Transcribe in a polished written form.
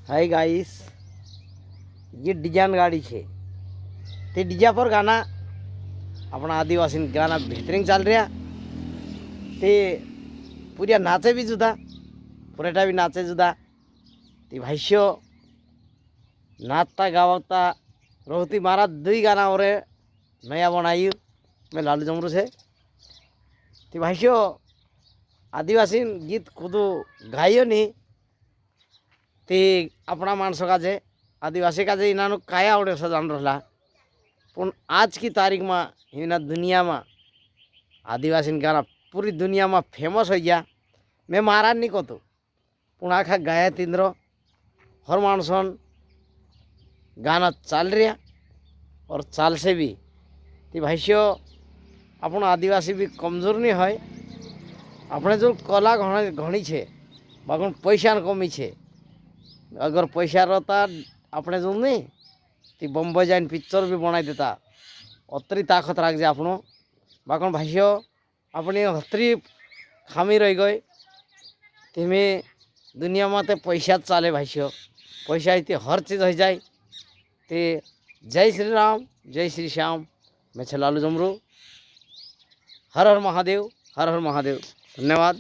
Hi guys, ये design गाड़ी है। ते डीजे पर गाना अपना आदिवासी गाना बेहतरीन चल रहा। ते पूरा नाचे भी जुदा, पूराटा भी नाचे जुदा। ते भाष्य नाचता गावता रोहती मारा दुई गाना और नया बनाई मैं लालू जमरू से। ते भाष्य आदिवासी गीत खुद गाइयो नहीं ते अपना माणसों का जे आदिवासी का जे इन्होंने काया आवड़े से जान रहा। पण आज की तारीख में हिना दुनिया में आदिवासी गाना पूरी दुनिया में फेमस हो गया। मैं महाराज नहीं कहतो पण आखा गाया तींद्रो हर मानसन गाना चल रहा और चाल से भी ती भाष्य अपन आदिवासी भी कमजोर नहीं है। अपने जो कला घनी है बागन पैसा कमी है। अगर पैसा रहता अपने जो नहीं ती बम्बई जाइन पिक्चर भी बनाई देता। अतरी ताकत रख जा अपनो बाकन भाष्य अपनी अतरी खामी रह गए। तेमे दुनिया में तो पैसा चाले भाष्य पैसा इतने हर चीज़ हो जाए। ते जय श्री राम जय श्री श्याम। मैं लालू जमरू। हर हर महादेव, हर हर महादेव। धन्यवाद।